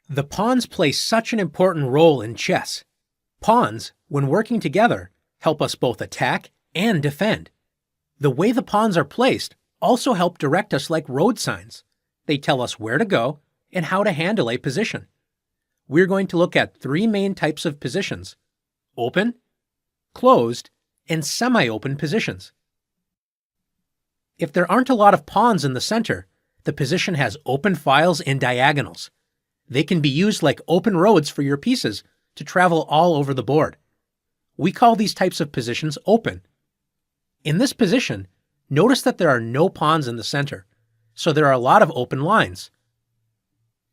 The pawns play such an important role in chess. Pawns, when working together, help us both attack and defend. The way the pawns are placed also help direct us like road signs. They tell us where to go and how to handle a position. We're going to look at three main types of positions: open, closed, and semi-open positions. If there aren't a lot of pawns in the center, the position has open files and diagonals. They can be used like open roads for your pieces to travel all over the board. We call these types of positions open. In this position, notice that there are no pawns in the center, so there are a lot of open lines.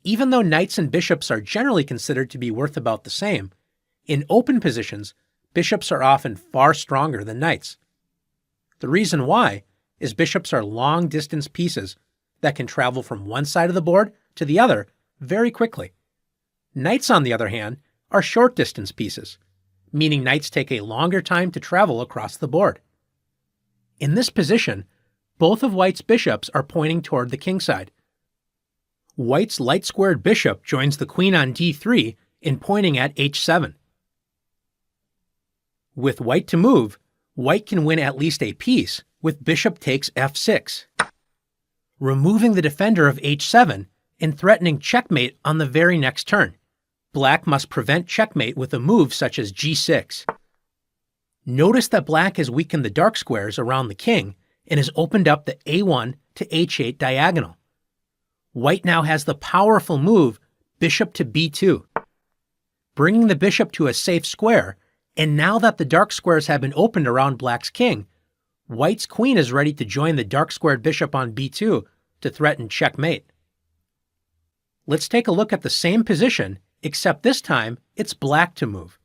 Even though knights and bishops are generally considered to be worth about the same, in open positions, bishops are often far stronger than knights. The reason why is bishops are long-distance pieces that can travel from one side of the board to the other very quickly. Knights, on the other hand, are short-distance pieces, meaning knights take a longer time to travel across the board. In this position, both of white's bishops are pointing toward the king side. White's light-squared bishop joins the queen on d3 in pointing at h7. With white to move, white can win at least a piece with bishop takes f6, removing the defender of h7 and threatening checkmate on the very next turn. Black must prevent checkmate with a move such as g6. Notice that black has weakened the dark squares around the king and has opened up the a1 to h8 diagonal. White now has the powerful move bishop to b2, bringing the bishop to a safe square, and now that the dark squares have been opened around black's king, white's queen is ready to join the dark squared bishop on b2 to threaten checkmate. Let's take a look at the same position, except this time it's black to move.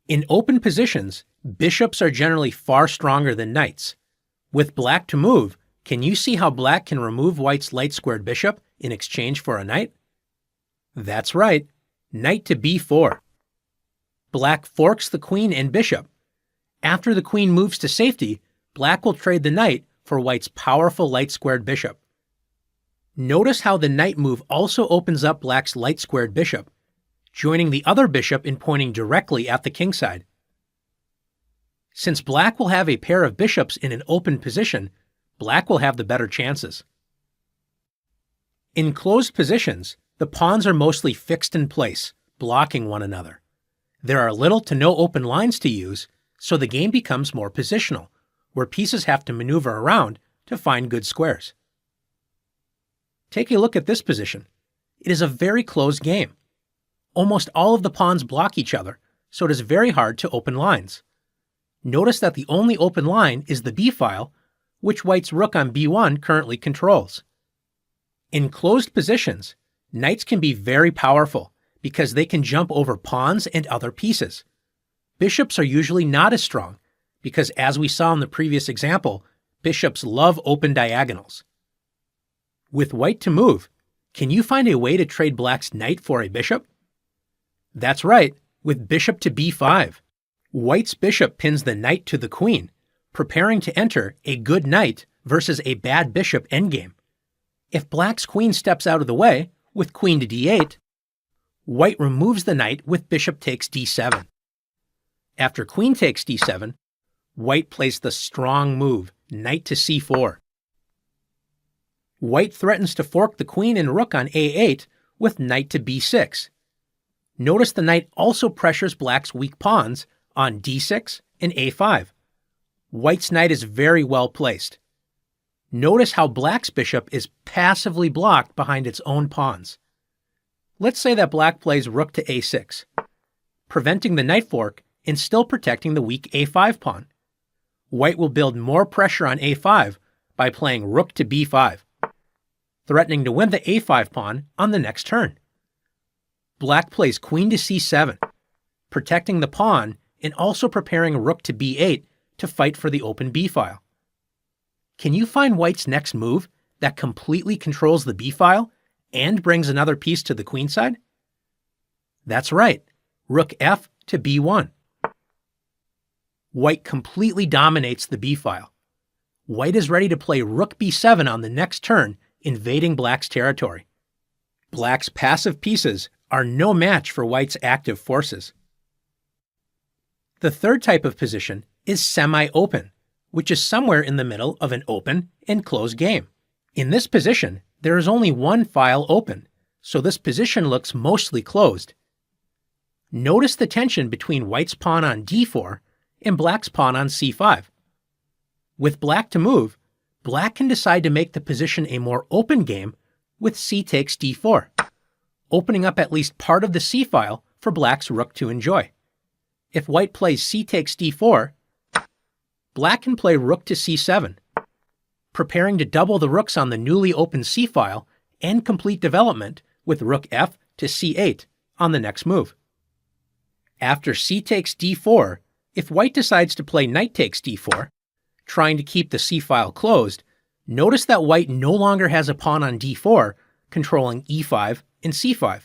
In open positions, bishops are generally far stronger than knights. With black to move, can you see how black can remove white's light-squared bishop in exchange for a knight? That's right, knight to b4. Black forks the queen and bishop. After the queen moves to safety, black will trade the knight for white's powerful light-squared bishop. Notice how the knight move also opens up black's light-squared bishop, joining the other bishop in pointing directly at the king side. Since black will have a pair of bishops in an open position, black will have the better chances. In closed positions, the pawns are mostly fixed in place, blocking one another. There are little to no open lines to use, so the game becomes more positional, where pieces have to maneuver around to find good squares. Take a look at this position. It is a very close game. Almost all of the pawns block each other, so it is very hard to open lines. Notice that the only open line is the b-file, which white's rook on b1 currently controls. In closed positions, knights can be very powerful because they can jump over pawns and other pieces. Bishops are usually not as strong because, as we saw in the previous example, bishops love open diagonals. With white to move, can you find a way to trade black's knight for a bishop? That's right, with bishop to b5. White's bishop pins the knight to the queen, preparing to enter a good knight versus a bad bishop endgame. If black's queen steps out of the way, with queen to d8, white removes the knight with bishop takes d7. After queen takes d7, white plays the strong move, knight to c4. White threatens to fork the queen and rook on a8 with knight to b6. Notice the knight also pressures black's weak pawns on d6 and a5. White's knight is very well placed. Notice how black's bishop is passively blocked behind its own pawns. Let's say that black plays rook to a6, preventing the knight fork and still protecting the weak a5 pawn. White will build more pressure on a5 by playing rook to b5, threatening to win the a5 pawn on the next turn. Black plays queen to c7, protecting the pawn and also preparing rook to b8 to fight for the open b-file. Can you find white's next move that completely controls the b-file and brings another piece to the queen side? That's right, rook f to b1. White completely dominates the b-file. White is ready to play rook b7 on the next turn, invading black's territory. Black's passive pieces are no match for White's active forces. The third type of position is semi-open, which is somewhere in the middle of an open and closed game. In this position, there is only one file open, so this position looks mostly closed. Notice the tension between White's pawn on d4 and Black's pawn on c5. With Black to move, Black can decide to make the position a more open game with c takes d4, opening up at least part of the c file for Black's rook to enjoy. If White plays c takes d4, Black can play rook to c7, preparing to double the rooks on the newly opened c file and complete development with rook f to c8 on the next move. After c takes d4, if White decides to play knight takes d4, trying to keep the c file closed, notice that White no longer has a pawn on d4 controlling e5 and c5.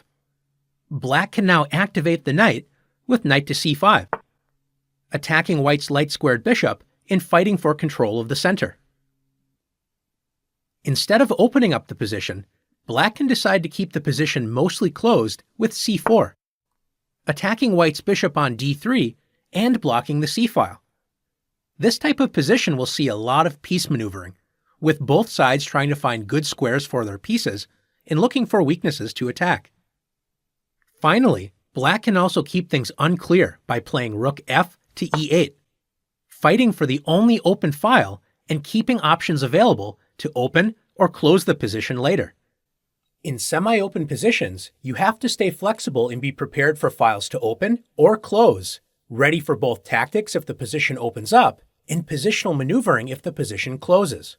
Black can now activate the knight with knight to c5, attacking White's light-squared bishop and fighting for control of the center. Instead of opening up the position, Black can decide to keep the position mostly closed with c4, attacking White's bishop on d3 and blocking the c-file. This type of position will see a lot of piece maneuvering, with both sides trying to find good squares for their pieces and looking for weaknesses to attack. Finally, Black can also keep things unclear by playing rook f to e8, fighting for the only open file and keeping options available to open or close the position later. In semi-open positions, you have to stay flexible and be prepared for files to open or close, ready for both tactics if the position opens up and positional maneuvering if the position closes.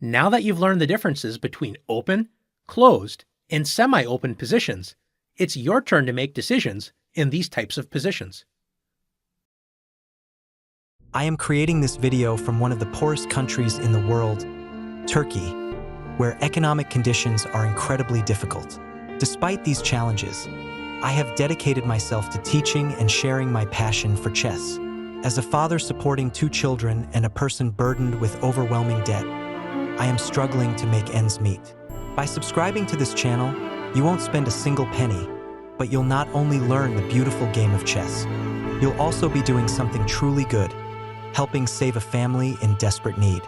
Now that you've learned the differences between open, closed, and semi-open positions, it's your turn to make decisions in these types of positions. I am creating this video from one of the poorest countries in the world, Turkey, where economic conditions are incredibly difficult. Despite these challenges, I have dedicated myself to teaching and sharing my passion for chess. As a father supporting 2 children and a person burdened with overwhelming debt, I am struggling to make ends meet. By subscribing to this channel, you won't spend a single penny, but you'll not only learn the beautiful game of chess, you'll also be doing something truly good, helping save a family in desperate need.